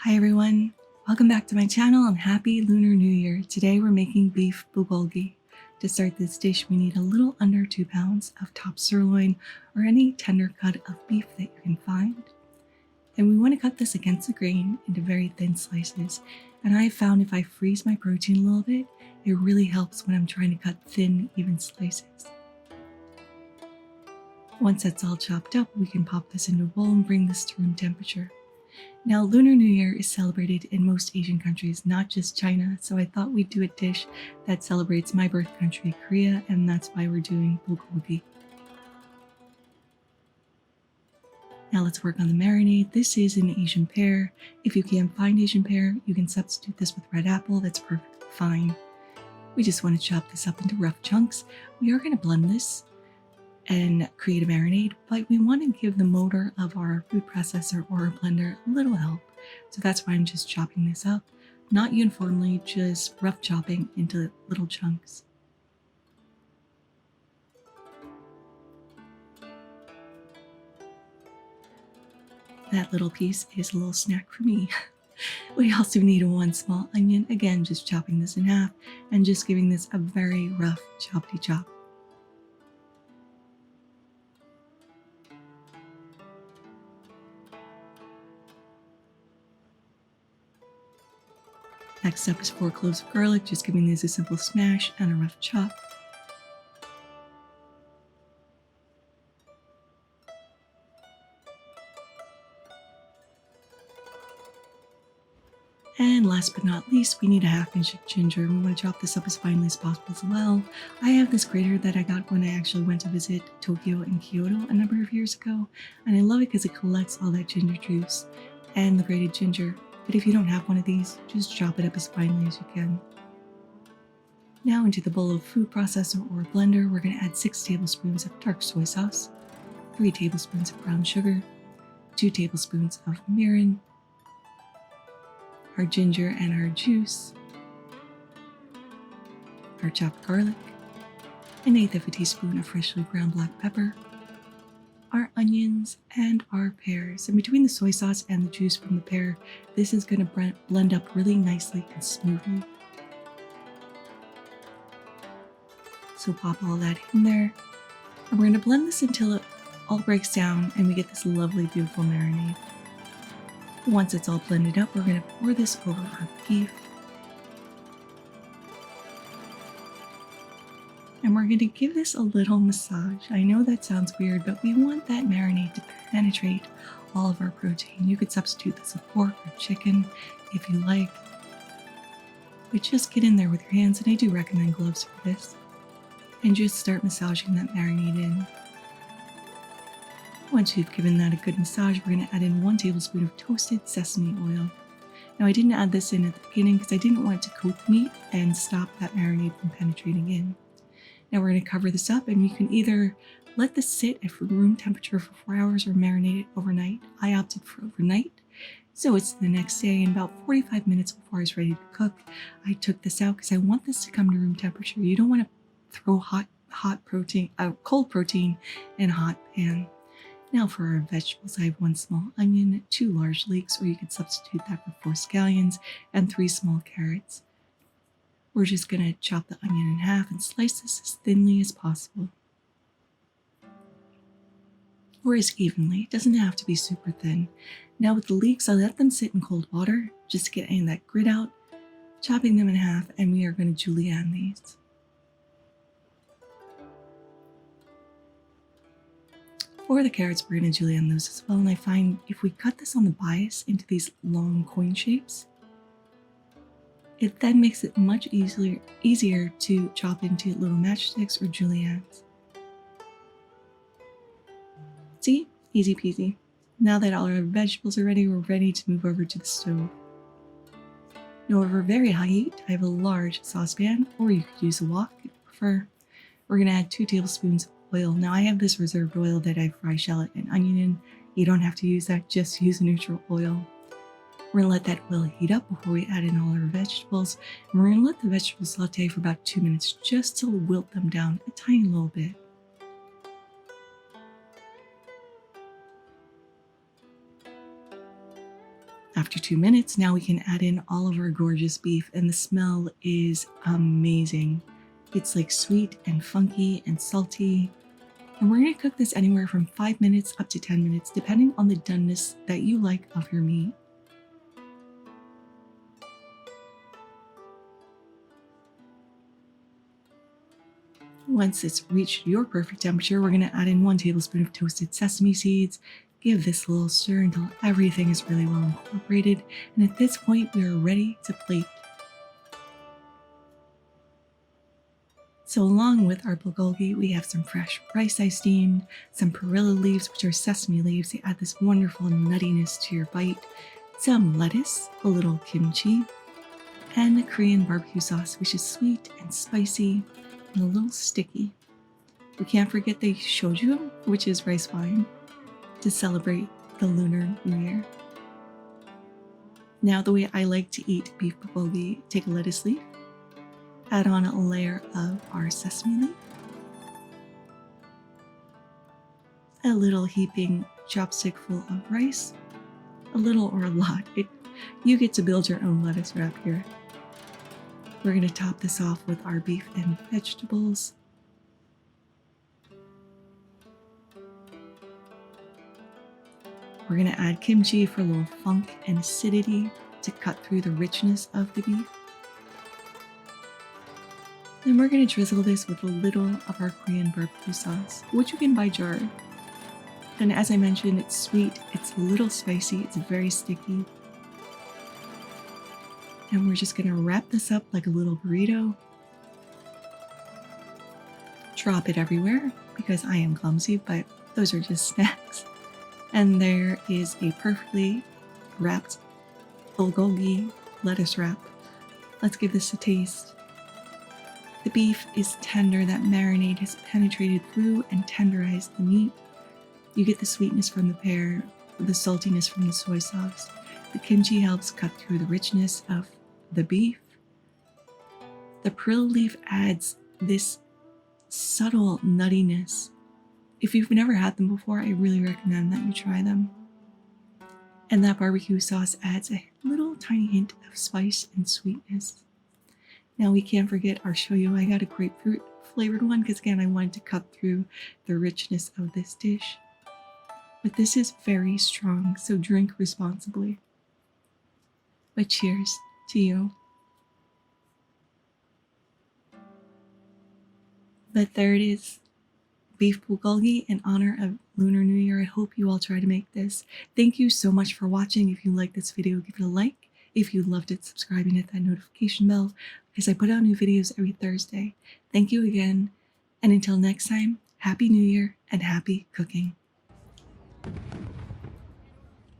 Hi everyone, welcome back to my channel and happy Lunar New Year. Today we're making beef bulgogi. To start this dish we need a little under 2 pounds of top sirloin or any tender cut of beef that you can find. And we want to cut this against the grain into very thin slices. And I have found if I freeze my protein a little bit, it really helps when I'm trying to cut thin, even slices. Once that's all chopped up, we can pop this into a bowl and bring this to room temperature. Now, Lunar New Year is celebrated in most Asian countries, not just China, so I thought we'd do a dish that celebrates my birth country, Korea, and that's why we're doing bulgogi. Now let's work on the marinade. This is an Asian pear. If you can't find Asian pear, you can substitute this with red apple. That's perfectly fine. We just want to chop this up into rough chunks. We are going to blend this and create a marinade, but we want to give the motor of our food processor or our blender a little help. So that's why I'm just chopping this up, not uniformly, just rough chopping into little chunks. That little piece is a little snack for me. We also need 1 small onion, again just chopping this in half and just giving this a very rough choppity chop. Next up is 4 cloves of garlic, just giving these a simple smash and a rough chop. And last but not least, we need a half inch of ginger. We want to chop this up as finely as possible as well. I have this grater that I got when I actually went to visit Tokyo and Kyoto a number of years ago, and I love it because it collects all that ginger juice and the grated ginger. But if you don't have one of these, just chop it up as finely as you can. Now into the bowl of food processor or blender, we're going to add 6 tablespoons of dark soy sauce, 3 tablespoons of brown sugar, 2 tablespoons of mirin, our ginger and our juice, our chopped garlic, 1/8 of a teaspoon of freshly ground black pepper, our onions, and our pears. And between the soy sauce and the juice from the pear, this is going to blend up really nicely and smoothly. So pop all that in there, and we're going to blend this until it all breaks down and we get this lovely, beautiful marinade. Once it's all blended up, we're going to pour this over our beef. And we're going to give this a little massage. I know that sounds weird, but we want that marinade to penetrate all of our protein. You could substitute this with pork or chicken if you like. But just get in there with your hands, and I do recommend gloves for this. And just start massaging that marinade in. Once you've given that a good massage, we're going to add in 1 tablespoon of toasted sesame oil. Now I didn't add this in at the beginning because I didn't want it to coat the meat and stop that marinade from penetrating in. Now we're going to cover this up, and you can either let this sit at room temperature for 4 hours or marinate it overnight. I opted for overnight, so it's the next day, and about 45 minutes before I was ready to cook, I took this out because I want this to come to room temperature. You don't want to throw cold protein in a hot pan. Now for our vegetables, I have 1 small onion, 2 large leeks, or you could substitute that for 4 scallions, and 3 small carrots. We're just going to chop the onion in half and slice this as thinly as possible. Or as evenly, it doesn't have to be super thin. Now with the leeks, I let them sit in cold water just to get any of that grit out, chopping them in half, and we are going to julienne these. For the carrots, we're going to julienne those as well, and I find if we cut this on the bias into these long coin shapes, it then makes it much easier to chop into little matchsticks or juliennes. See? Easy peasy. Now that all our vegetables are ready, we're ready to move over to the stove. Now over very high heat, I have a large saucepan, or you could use a wok if you prefer. We're going to add 2 tablespoons of oil. Now I have this reserved oil that I fry shallot and onion in. You don't have to use that, just use neutral oil. We're going to let that oil heat up before we add in all our vegetables. And we're going to let the vegetables saute for about 2 minutes just to wilt them down a tiny little bit. After 2 minutes, now we can add in all of our gorgeous beef, and the smell is amazing. It's like sweet and funky and salty. And we're going to cook this anywhere from 5 minutes up to 10 minutes, depending on the doneness that you like of your meat. Once it's reached your perfect temperature, we're going to add in 1 tablespoon of toasted sesame seeds. Give this a little stir until everything is really well incorporated. And at this point, we are ready to plate. So along with our bulgogi, we have some fresh rice I steamed, some perilla leaves, which are sesame leaves. They add this wonderful nuttiness to your bite, some lettuce, a little kimchi, and a Korean barbecue sauce, which is sweet and spicy and a little sticky. We can't forget the shoju, which is rice wine, to celebrate the Lunar New Year. Now, the way I like to eat beef bulgogi, take a lettuce leaf, add on a layer of our sesame leaf, a little heaping chopstick full of rice, a little or a lot. You get to build your own lettuce wrap here. We're going to top this off with our beef and vegetables. We're going to add kimchi for a little funk and acidity to cut through the richness of the beef. Then we're going to drizzle this with a little of our Korean barbecue sauce, which you can buy jarred. And as I mentioned, it's sweet, it's a little spicy, it's very sticky. And we're just going to wrap this up like a little burrito. Drop it everywhere because I am clumsy, but those are just snacks. And there is a perfectly wrapped bulgogi lettuce wrap. Let's give this a taste. The beef is tender. That marinade has penetrated through and tenderized the meat. You get the sweetness from the pear, the saltiness from the soy sauce. The kimchi helps cut through the richness of the beef. The perilla leaf adds this subtle nuttiness. If you've never had them before, I really recommend that you try them. And that barbecue sauce adds a little tiny hint of spice and sweetness. Now we can't forget our shoyu. I got a grapefruit flavored one because again, I wanted to cut through the richness of this dish. But this is very strong, so drink responsibly. But cheers to you. But there it is. Beef bulgogi in honor of Lunar New Year. I hope you all try to make this. Thank you so much for watching. If you liked this video, give it a like. If you loved it, subscribe and hit that notification bell because I put out new videos every Thursday. Thank you again. And until next time, Happy New Year and happy cooking.